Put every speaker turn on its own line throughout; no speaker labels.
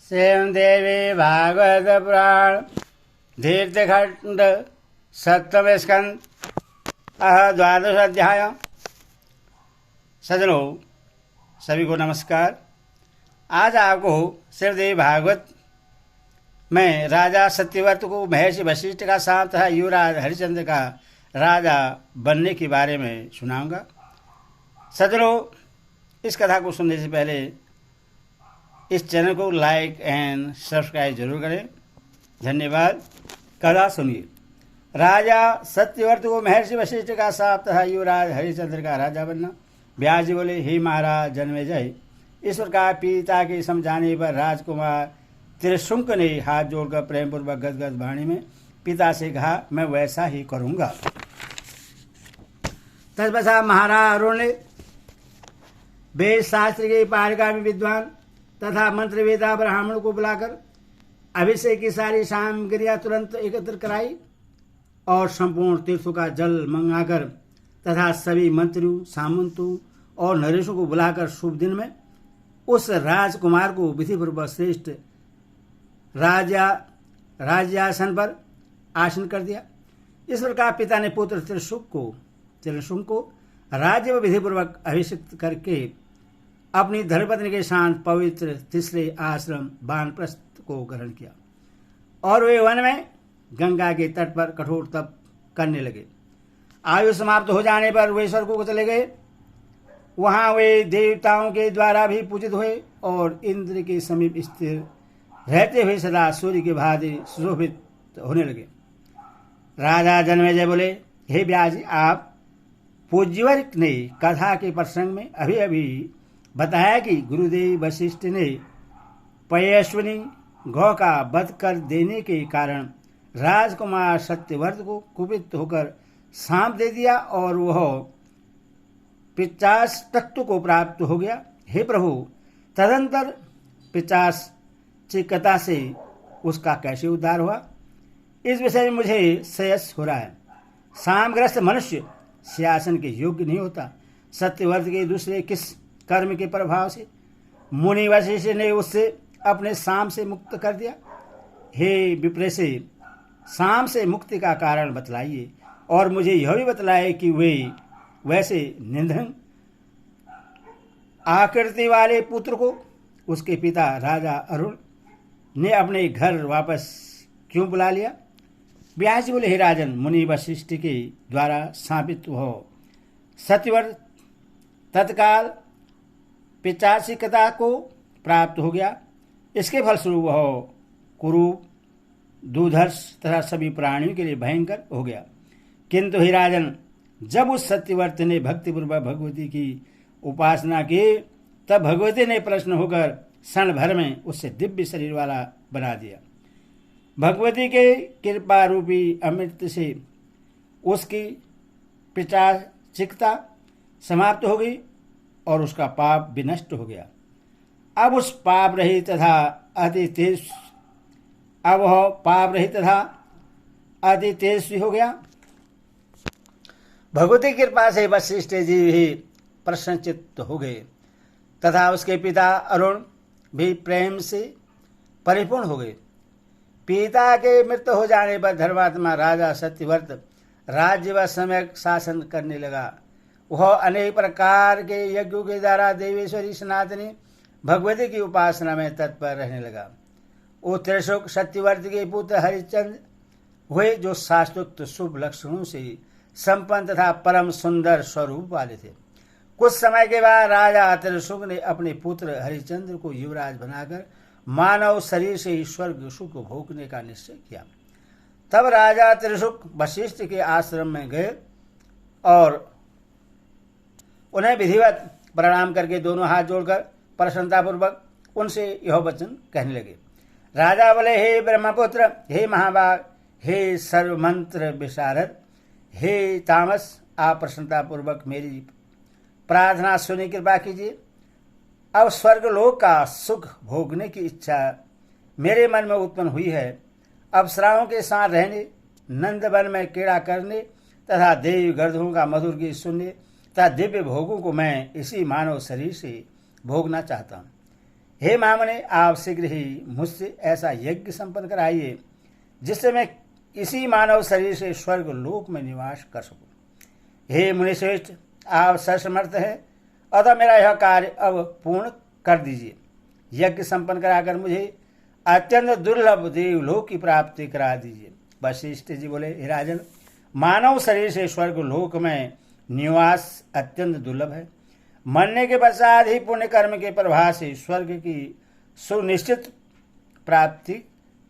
श्रीमद् देवी भागवत पुराण धीर्थखंड सप्तम स्कंद द्वादश अध्याय। सज्जनों, सभी को नमस्कार। आज आपको श्रीदेवी भागवत में राजा सत्यव्रत को महर्षि वशिष्ठ का शांत तथा युवराज हरिश्चंद्र का राजा बनने के बारे में सुनाऊंगा। सज्जनों, इस कथा को सुनने से पहले इस चैनल को लाइक एंड सब्सक्राइब जरूर करें। धन्यवाद। कथा सुनिए। राजा सत्यव्रत को महर्षि वशिष्ठ का शाप तथा युवराज हरिश्चंद्र का राजा बनना। व्यास जी बोले, हे महाराज जन्मेजय, ईश्वर का पिता के समझाने पर राजकुमार त्रिशुंक ने हाथ जोड़कर प्रेम पूर्वक गदगद वाणी में पिता से कहा, मैं वैसा ही करूंगा। तत्पश्चात महाराज अरुण ने वेद शास्त्र के पारगामी विद्वान तथा मंत्र वेदा ब्राह्मण को बुलाकर अभिषेक की सारी सामग्रियां तुरंत एकत्र कराई और संपूर्ण तीर्थों का जल मंगाकर तथा सभी मंत्रियों, सामंतों और नरेशों को बुलाकर शुभ दिन में उस राजकुमार को विधिपूर्वक श्रेष्ठ राज्यासन पर आसन कर दिया। इस प्रकार पिता ने पुत्र त्रिशुंक को राज्य में विधिपूर्वक अभिषिक्त करके अपनी धर्मपत्नी के साथ पवित्र तीसरे आश्रम वानप्रस्थ को ग्रहण किया और वे वन में गंगा के तट पर कठोर तप करने लगे। आयु समाप्त हो जाने पर वे स्वर्ग को चले गए। वहां वे देवताओं के द्वारा भी पूजित हुए और इंद्र के समीप स्थिर रहते हुए सदा सूर्य के भांति सुशोभित होने लगे। राजा जन्मेजय बोले, हे व्यास जी, आप पूज्यवर्ग ने कथा के प्रसंग में अभी अभी बताया कि गुरुदेव वशिष्ठ ने पयस्विनी गौ का वध कर देने के कारण राजकुमार सत्यव्रत को कुपित होकर सांप दे दिया और वह 50 तत्व को प्राप्त हो गया। हे प्रभु, तदंतर 50 चिकता से उसका कैसे उद्धार हुआ, इस विषय में मुझे श्रेयस हो रहा है। सामग्रस्त मनुष्य सिंहासन के योग्य नहीं होता। सत्यव्रत के दूसरे किस कर्म के प्रभाव से मुनि वशिष्ठ ने उससे अपने साम से मुक्त कर दिया। हे विप्रेसे, साम से मुक्ति का कारण बतलाइए और मुझे यह भी बतलाए कि वे वैसे निधन आकृति वाले पुत्र को उसके पिता राजा अरुण ने अपने घर वापस क्यों बुला लिया। व्यास जी बोले, हे राजन, मुनि वशिष्ठ के द्वारा स्थापित हो सत्यव्रत तत्काल 85 को प्राप्त हो गया। इसके फलस्वरूप वह कुरूप, दूधर्ष तथा सभी प्राणियों के लिए भयंकर हो गया। किंतु हे राजन, जब उस सत्यव्रत ने भक्तिपूर्वक भगवती की उपासना की, तब भगवती ने प्रसन्न होकर क्षण भर में उससे दिव्य शरीर वाला बना दिया। भगवती के कृपा रूपी अमृत से उसकी पिशाचिकता समाप्त हो गई और उसका पाप विनष्ट हो गया। अब उस पाप रहित तथा अति तेजस्वी हो गया। भगवती की कृपा से वशिष्ठ जी भी प्रसन्नचित्त हो गए तथा उसके पिता अरुण भी प्रेम से परिपूर्ण हो गए। पिता के मृत्यु हो जाने पर धर्मात्मा राजा सत्यव्रत राज्य व सम्यक शासन करने लगा। वह अनेक प्रकार के यज्ञों के द्वारा देवेश्वरी सनातनी भगवती की उपासना में तत्पर रहने लगा। वो त्रिशुक सत्यव्रत के पुत्र हरिश्चंद्र हुए, जो शास्त्रोक्त शुभ लक्षणों से संपन्न तथा परम सुंदर स्वरूप वाले थे। कुछ समय के बाद राजा त्रिशुक ने अपने पुत्र हरिश्चंद्र को युवराज बनाकर मानव शरीर से स्वर्ग सुख भोगने का निश्चय किया। तब राजा त्रिशुक वशिष्ठ के आश्रम में गए और उन्हें विधिवत प्रणाम करके दोनों हाथ जोड़कर प्रसन्नतापूर्वक उनसे यह वचन कहने लगे। राजा बोले, हे ब्रह्मपुत्र, हे महाभाग, हे सर्वमंत्र विशारद, हे तामस, आप प्रसन्नतापूर्वक मेरी प्रार्थना सुनी कृपा कीजिए। अब स्वर्गलोक का सुख भोगने की इच्छा मेरे मन में उत्पन्न हुई है। अप्सराओं के साथ रहने, नंदवन में क्रीड़ा करने तथा देव गर्दों का मधुर गीत सुनने तथा दिव्य भोगों को मैं इसी मानव शरीर से भोगना चाहता हूँ। हे महामुने, आप शीघ्र ही मुझसे ऐसा यज्ञ संपन्न कराइए जिससे मैं इसी मानव शरीर से स्वर्ग लोक में निवास कर सकूं। हे मुनिश्रेष्ठ, आप सर्वसमर्थ हैं, अतः मेरा यह कार्य अब पूर्ण कर दीजिए। यज्ञ संपन्न कराकर मुझे अत्यंत दुर्लभ देवलोक की प्राप्ति करा दीजिए। वशिष्ठ जी बोले, हे राजन, मानव शरीर से स्वर्ग लोक में निवास अत्यंत दुर्लभ है। मरने के पश्चात ही पुण्य कर्म के प्रभाव से स्वर्ग की सुनिश्चित प्राप्ति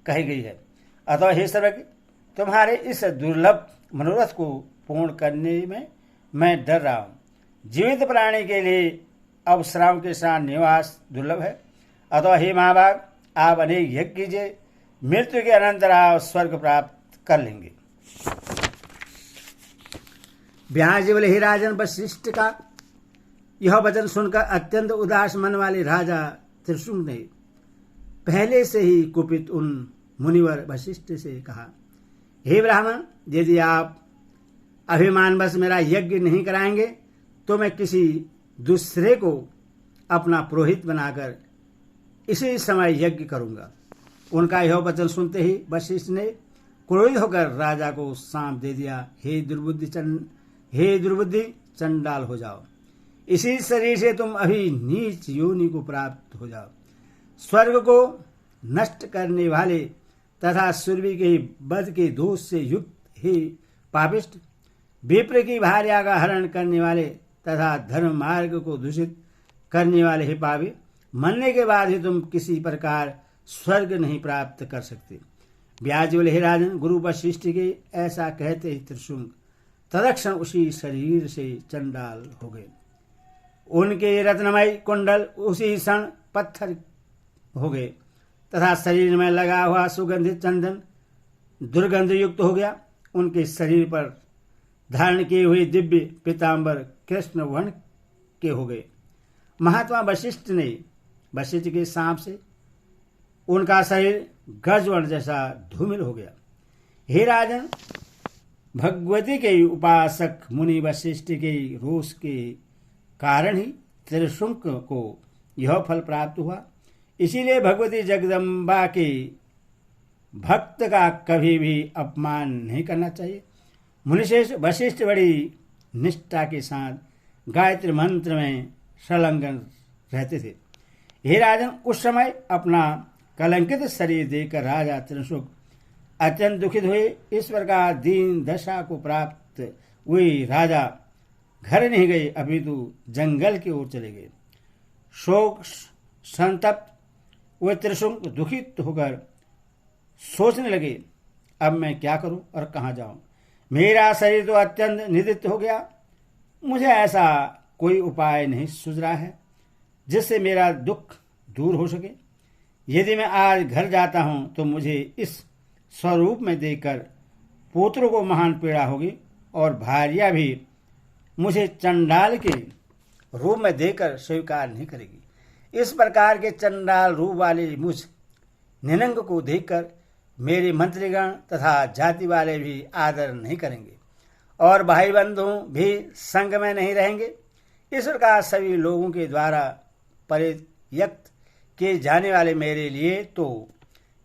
कही गई है। अतः हे सर्वज्ञ, तुम्हारे इस दुर्लभ मनोरथ को पूर्ण करने में मैं डर रहा हूँ। जीवित प्राणी के लिए अवसराओं के साथ निवास दुर्लभ है। अतः हे महाभाग, आप अनेक यज्ञ कीजिए, मृत्यु के अनंतर आप स्वर्ग प्राप्त कर लेंगे। व्यास जी बोले, हे राजन, वशिष्ठ का यह वचन सुनकर अत्यंत उदास मन वाले राजा त्रिशुंग ने पहले से ही कुपित उन मुनिवर वशिष्ठ से कहा, हे ब्राह्मण, यदि आप अभिमानवश मेरा यज्ञ नहीं कराएंगे तो मैं किसी दूसरे को अपना पुरोहित बनाकर इसी समय यज्ञ करूंगा। उनका यह वचन सुनते ही वशिष्ठ ने क्रोधित होकर राजा को सांप दे दिया। हे दुर्बुद्धि, चंडाल हो जाओ। इसी शरीर से तुम अभी नीच योनि को प्राप्त हो जाओ। स्वर्ग को नष्ट करने वाले तथा सूर्य के वध के दोष से युक्त ही पापिष्ट, विप्र की भार्या का हरण करने वाले तथा धर्म मार्ग को दूषित करने वाले हे पापी, मरने के बाद ही तुम किसी प्रकार स्वर्ग नहीं प्राप्त कर सकते। व्यास बोले, हे राजन, गुरु वशिष्ठ के ऐसा कहते ही त्रिशुंग तदक्षण उसी शरीर से चंडाल हो गए। उनके रत्नमय कुंडल उसी क्षण पत्थर हो गए तथा शरीर में लगा हुआ सुगंधित चंदन दुर्गंध युक्त हो गया। उनके शरीर पर धारण किए हुए दिव्य पीताम्बर कृष्ण वर्ण के हो गए। महात्मा वशिष्ठ के सांप से उनका शरीर गजवर्ण जैसा धूमिल हो गया। हे राजन, भगवती के उपासक मुनि वशिष्ठ के रोष के कारण ही त्रिशुंग को यह फल प्राप्त हुआ। इसीलिए भगवती जगदम्बा के भक्त का कभी भी अपमान नहीं करना चाहिए। मुनिश्रेष्ठ वशिष्ठ बड़ी निष्ठा के साथ गायत्री मंत्र में संलग्न रहते थे। हे राजन, उस समय अपना कलंकित शरीर देखकर राजा त्रिशुंग अत्यंत दुखित हुए। इस प्रकार दीन दशा को प्राप्त हुए राजा घर नहीं गए, अपितु जंगल की ओर चले गए। शोक संतप्त वे त्रिशुंग दुखित होकर सोचने लगे, अब मैं क्या करूं और कहां जाऊं। मेरा शरीर तो अत्यंत निदित हो गया। मुझे ऐसा कोई उपाय नहीं सूझ रहा है जिससे मेरा दुख दूर हो सके। यदि मैं आज घर जाता हूं तो मुझे इस स्वरूप में देखकर पुत्र को महान पीड़ा होगी और भार्या भी मुझे चंडाल के रूप में देखकर स्वीकार नहीं करेगी। इस प्रकार के चंडाल रूप वाले मुझ निनंग को देखकर मेरे मंत्रीगण तथा जाति वाले भी आदर नहीं करेंगे और भाई बंधु भी संग में नहीं रहेंगे। इस प्रकार सभी लोगों के द्वारा परित्यक्त किए जाने वाले मेरे लिए तो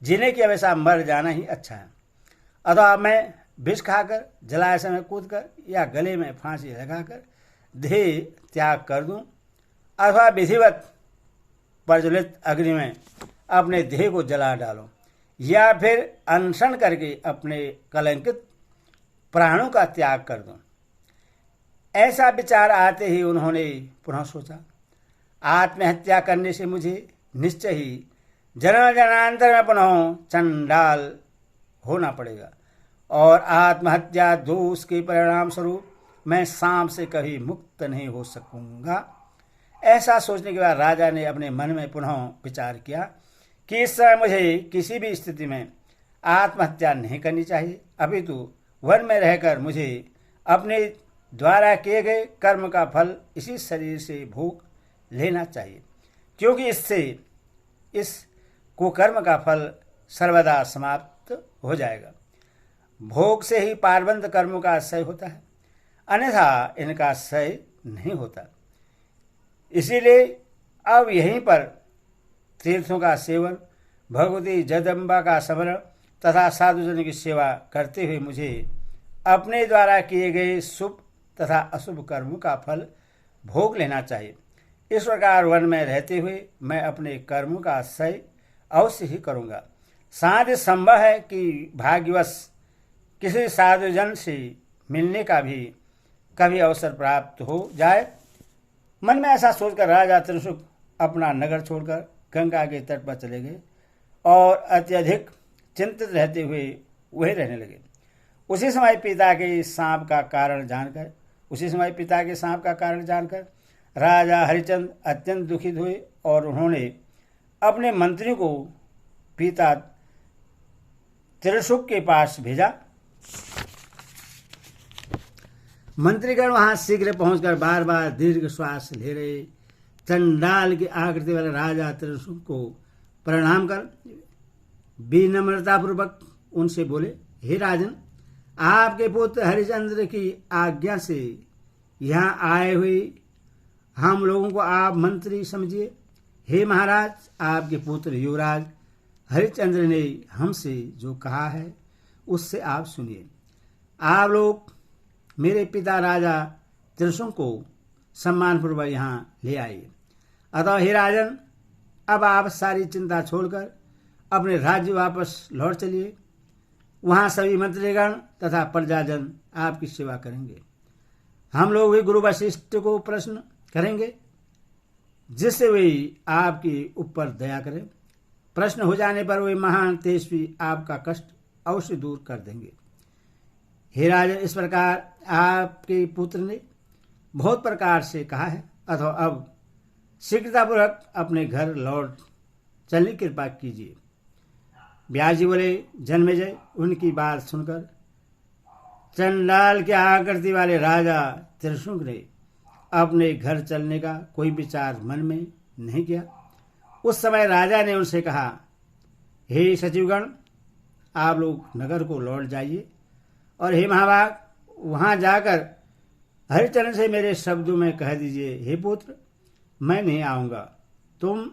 जीने की अपेक्षा मर जाना ही अच्छा है। अतः मैं विष खाकर, जलाशय में कूदकर या गले में फांसी लगाकर देह त्याग कर दूं अथवा विधिवत प्रज्वलित अग्नि में अपने देह को जला डालूं या फिर अनशन करके अपने कलंकित प्राणों का त्याग कर दूं। ऐसा विचार आते ही उन्होंने पुनः सोचा, आत्महत्या करने से मुझे निश्चय ही जन्म जन्मांतर में पुनः चंडाल होना पड़ेगा और आत्महत्या दोष के परिणाम स्वरूप मैं सांप से कभी मुक्त नहीं हो सकूंगा। ऐसा सोचने के बाद राजा ने अपने मन में पुनः विचार किया कि इस समय मुझे किसी भी स्थिति में आत्महत्या नहीं करनी चाहिए, अपितु वन में रहकर मुझे अपने द्वारा किए गए कर्म का फल इसी शरीर से भोग लेना चाहिए, क्योंकि इससे इस कुकर्म का फल सर्वदा समाप्त हो जाएगा। भोग से ही पारबंध कर्मों का क्षय होता है, अन्यथा इनका क्षय नहीं होता। इसीलिए अब यहीं पर तीर्थों का सेवन, भगवती जगदम्बा का स्मरण तथा साधुजनों की सेवा करते हुए मुझे अपने द्वारा किए गए शुभ तथा अशुभ कर्मों का फल भोग लेना चाहिए। इस प्रकार वन में रहते हुए मैं अपने कर्मों का आश्रय अवश्य ही करूँगा। साथ संभव है कि भाग्यवश किसी साधुजन से मिलने का भी कभी अवसर प्राप्त हो जाए। मन में ऐसा सोचकर राजा त्रिशुक अपना नगर छोड़कर गंगा के तट पर चले गए और अत्यधिक चिंतित रहते हुए वहीं रहने लगे। उसी समय पिता के सांप का कारण जानकर राजा हरिचंद्र अत्यंत दुखित हुए और उन्होंने अपने मंत्रियों को पिता त्रिशुक के पास भेजा। मंत्रीगण वहां शीघ्र पहुंचकर बार बार दीर्घ श्वास ले रहे चंडाल की आकृति वाले राजा त्रिशुक को प्रणाम कर विनम्रतापूर्वक उनसे बोले, हे राजन, आपके पुत्र हरिचंद्र की आज्ञा से यहाँ आए हुए हम लोगों को आप मंत्री समझिए। हे महाराज, आपके पुत्र युवराज हरिचंद्र ने हमसे जो कहा है उससे आप सुनिए। आप लोग मेरे पिता राजा त्रिशुक को सम्मानपूर्वक यहाँ ले आइए। अतः हे राजन, अब आप सारी चिंता छोड़कर अपने राज्य वापस लौट चलिए। वहाँ सभी मंत्रीगण तथा प्रजाजन आपकी सेवा करेंगे। हम लोग भी गुरु वशिष्ठ को प्रश्न करेंगे जिससे वे आपके ऊपर दया करें। प्रश्न हो जाने पर वे महान तेजस्वी आपका कष्ट अवश्य दूर कर देंगे। हे राजन, इस प्रकार आपके पुत्र ने बहुत प्रकार से कहा है, अथवा अब शीघ्रतापूर्वक अपने घर लौट चलने की कृपा कीजिए। व्यास जी बोले, जन्मेजय, उनकी बात सुनकर चंडाल के आकृति वाले राजा त्रिशुक ने अपने घर चलने का कोई विचार मन में नहीं किया। उस समय राजा ने उनसे कहा, हे सचिवगण, आप लोग नगर को लौट जाइए और हे महाभाग, वहां जाकर हरिचंद्र से मेरे शब्दों में कह दीजिए, हे पुत्र, मैं नहीं आऊंगा। तुम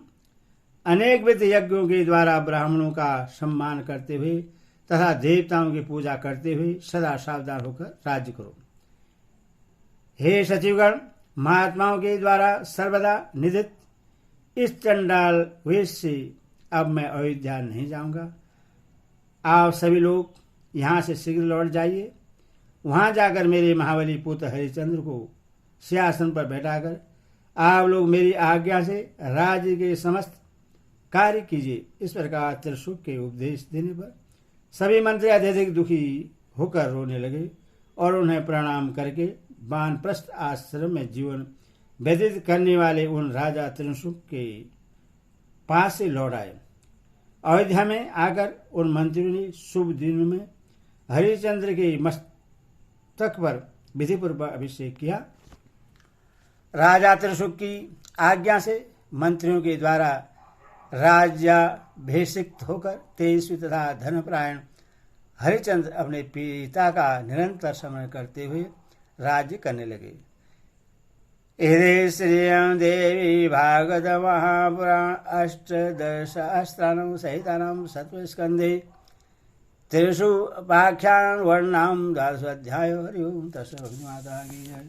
अनेक विध यज्ञों के द्वारा ब्राह्मणों का सम्मान करते हुए तथा देवताओं की पूजा करते हुए सदा सावधान होकर राज्य करो। हे सचिवगण, महात्माओं के द्वारा सर्वदा निधित इस चंडाल वेश से अब मैं अयोध्या नहीं जाऊंगा। आप सभी लोग यहाँ से शीघ्र लौट जाइए। वहां जाकर मेरे महाबली पुत्र हरिचंद्र को सिंहासन पर बैठाकर आप लोग मेरी आज्ञा से राज्य के समस्त कार्य कीजिए। इस प्रकार त्रिशुक के उपदेश देने पर सभी मंत्री अत्यधिक दुखी होकर रोने लगे और उन्हें प्रणाम करके वानप्रस्थ आश्रम में जीवन व्यतीत करने वाले उन राजा त्रिशुक के पास से लौट आए। अयोध्या में आकर उन मंत्रियों ने शुभ दिन में हरिचंद्र के मस्तक पर विधिपूर्वक अभिषेक किया। राजा त्रिशुक की आज्ञा से मंत्रियों के द्वारा राज्याभिषिक्त होकर तेजस्वी तथा धर्मपरायण हरिचंद्र अपने पिता का निरंतर स्मरण करते हुए राज्य करने लगे। इति श्रीयं देवी भागवत महापुराण अष्टदशसहस्राणां सहितानां सप्तमस्कन्धे त्रिषु उपाख्यान वर्णाम द्वादशोऽध्यायो। हरि ओम तत्सत्। भगवती माता की जय।